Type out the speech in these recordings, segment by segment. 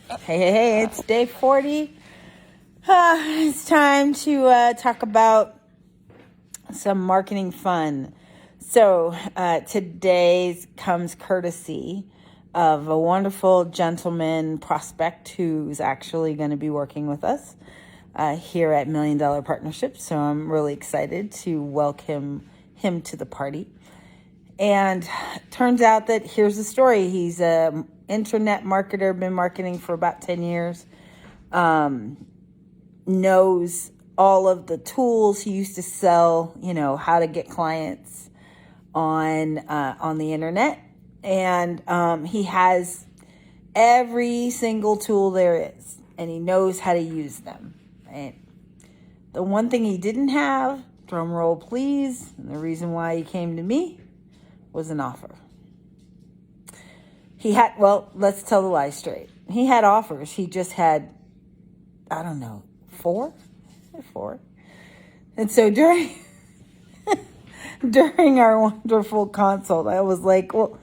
Hey, it's day 40. It's time to talk about some marketing fun. So, today's comes courtesy of a wonderful gentleman prospect who's actually going to be working with us here at $1 Million Partnership. So, I'm really excited to welcome him to the party. And turns out that here's the story. He's an internet marketer, been marketing for about 10 years, knows all of the tools. He used to sell, how to get clients on the internet. And he has every single tool there is, and he knows how to use them. Right? The one thing he didn't have, drum roll please, and the reason why he came to me was an offer. Let's tell the lie straight. He had offers. He just had, four. And so during our wonderful consult, I was like, well,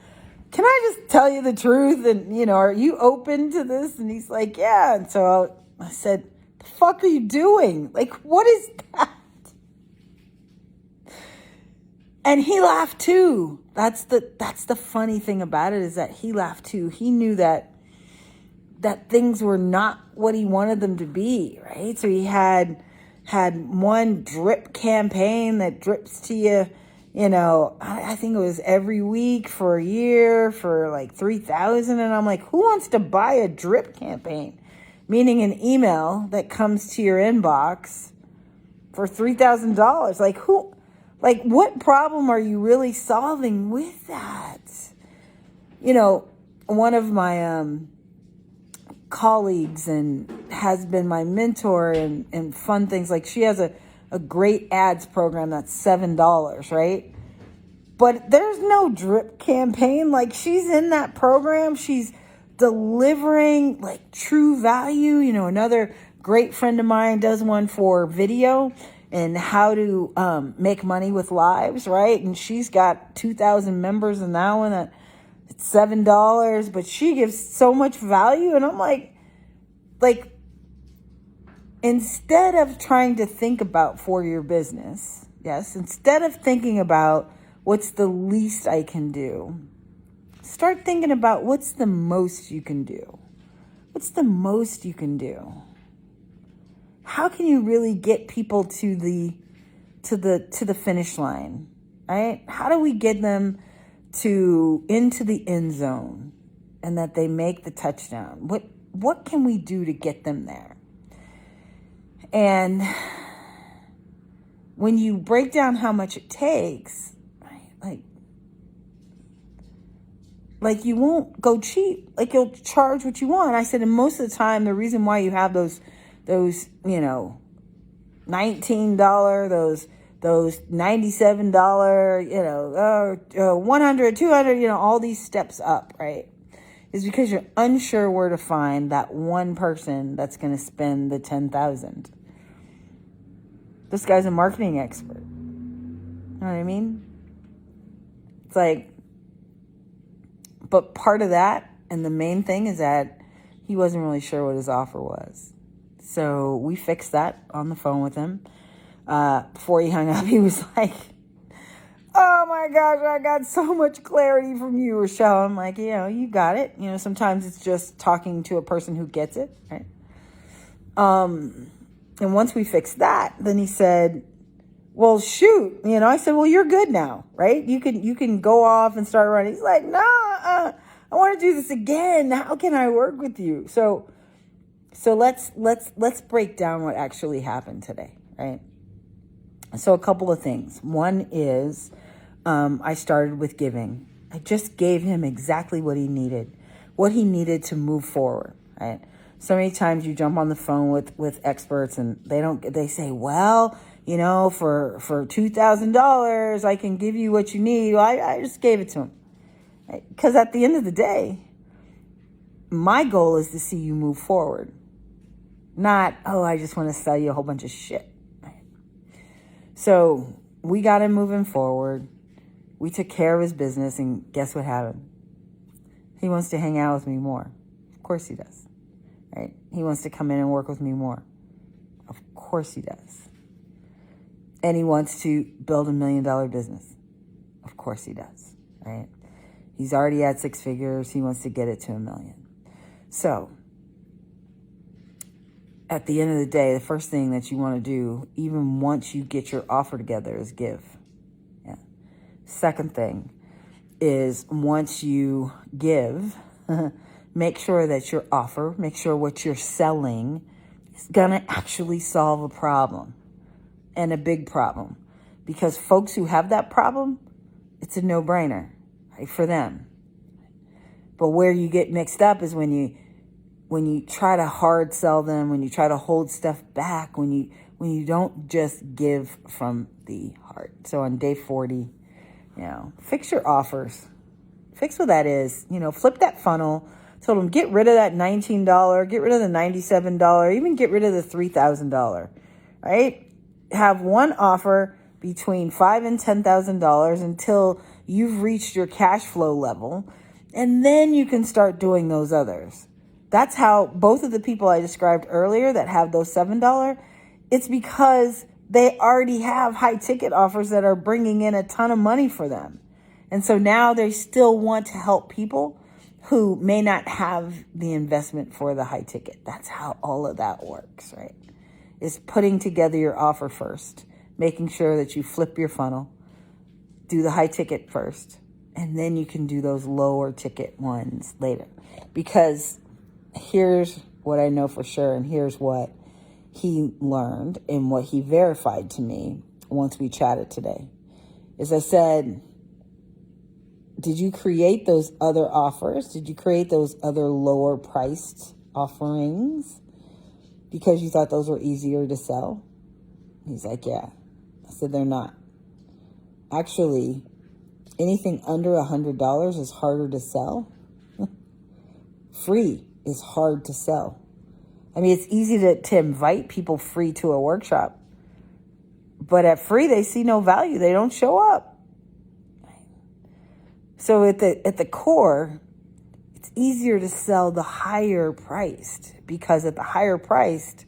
can I just tell you the truth? And, are you open to this? And he's like, yeah. And so I said, the fuck are you doing? Like, what is that? And he laughed too. That's the funny thing about it, is that he laughed too. He knew that things were not what he wanted them to be, right? So he had one drip campaign that drips to you, I think it was every week for a year for like 3,000. And I'm like, who wants to buy a drip campaign? Meaning an email that comes to your inbox for $3,000. Like who? Like, what problem are you really solving with that? One of my colleagues and has been my mentor and fun things, like she has a great ads program that's $7, right? But there's no drip campaign. Like, she's in that program. She's delivering like true value. Another great friend of mine does one for video and how to make money with lives, right? And she's got 2,000 members in that one at $7, but she gives so much value. And I'm like, instead of trying to think about for your business, instead of thinking about what's the least I can do, start thinking about what's the most you can do. What's the most you can do? How can you really get people to the finish line, right? How do we get them into the end zone and that they make the touchdown? What can we do to get them there? And when you break down how much it takes, right? Like you won't go cheap. Like, you'll charge what you want. I said, and most of the time, the reason why you have those $19, those $97, $100, $200, all these steps up, right? Is because you're unsure where to find that one person that's going to spend the $10,000. This guy's a marketing expert. You know what I mean? It's like, but part of that, and the main thing, is that he wasn't really sure what his offer was. So we fixed that on the phone with him. Before he hung up, he was like, oh my gosh, I got so much clarity from you, Richelle. I'm like, you got it. Sometimes it's just talking to a person who gets it, right? And once we fixed that, then he said, well, shoot. I said, well, you're good now, right? You can go off and start running. He's like, nah, I want to do this again. How can I work with you? So let's break down what actually happened today, right? So a couple of things. One is, I started with giving. I just gave him exactly what he needed to move forward, right? So many times you jump on the phone with experts and they say, well, for $2,000, I can give you what you need. Well, I just gave it to him. Because at the end of the day, my goal is to see you move forward. Not, I just want to sell you a whole bunch of shit. Right? So we got him moving forward. We took care of his business, and guess what happened? He wants to hang out with me more. Of course he does. right? He wants to come in and work with me more. Of course he does. And he wants to build $1 million business. Of course he does, right? He's already at 6 figures. He wants to get it to $1 million. So at the end of the day, the first thing that you want to do, even once you get your offer together, is give. Yeah. Second thing is, once you give, make sure that your offer, make sure what you're selling is going to actually solve a problem, and a big problem. Because folks who have that problem, it's a no-brainer, right, for them. But where you get mixed up is when you try to hard sell them, when you try to hold stuff back, when you don't just give from the heart. So on day 40, fix your offers. Fix what that is. Flip that funnel. Told them, get rid of that $19, get rid of the $97, even get rid of the $3,000, right? Have one offer between $5,000 and $10,000 until you've reached your cash flow level, and then you can start doing those others. That's how both of the people I described earlier that have those $7, it's because they already have high ticket offers that are bringing in a ton of money for them. And so now they still want to help people who may not have the investment for the high ticket. That's how all of that works, right? Is putting together your offer first, making sure that you flip your funnel, do the high ticket first, and then you can do those lower ticket ones later. Because here's what I know for sure, and here's what he learned and what he verified to me once we chatted today. Is I said, did you create those other offers? Did you create those other lower priced offerings because you thought those were easier to sell? He's like, yeah. I said, they're not. Actually, anything under $100 is harder to sell. Free is hard to sell. I mean, it's easy to invite people free to a workshop, but at free, they see no value. They don't show up. So at the core, it's easier to sell the higher priced, because at the higher priced,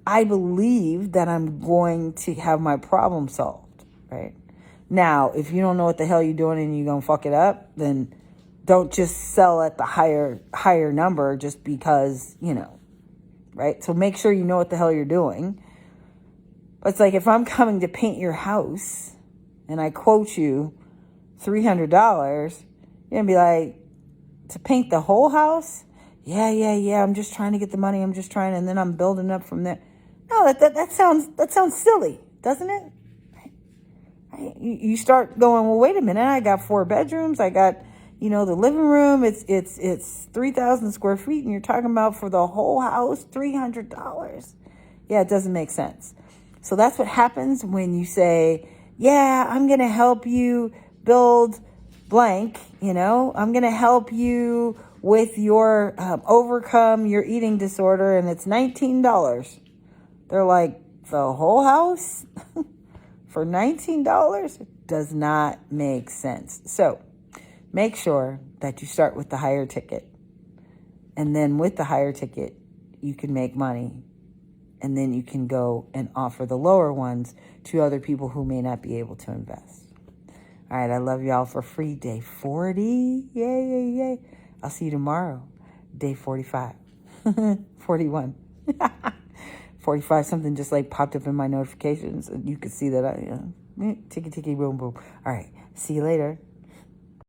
I believe that I'm going to have my problem solved, right? Now, if you don't know what the hell you're doing and you're going to fuck it up, then don't just sell at the higher number just because, right? So make sure you know what the hell you're doing. But it's like, if I'm coming to paint your house and I quote you $300, you're going to be like, to paint the whole house? Yeah. I'm just trying to get the money. And then I'm building up from there. No, that sounds silly, doesn't it? Right? You start going, well, wait a minute. I got 4 bedrooms. I got, the living room. It's 3,000 square feet. And you're talking about for the whole house, $300. Yeah, it doesn't make sense. So that's what happens when you say, yeah, I'm going to help you build blank, I'm going to help you with your overcome your eating disorder, and it's $19. They're like, the whole house for $19? It does not make sense. So make sure that you start with the higher ticket, and then with the higher ticket, you can make money, and then you can go and offer the lower ones to other people who may not be able to invest. All right, I love y'all for free day 40. Yay. I'll see you tomorrow, day 45. 41. 45, something just like popped up in my notifications. And you could see that ticky, boom, boom. All right, see you later.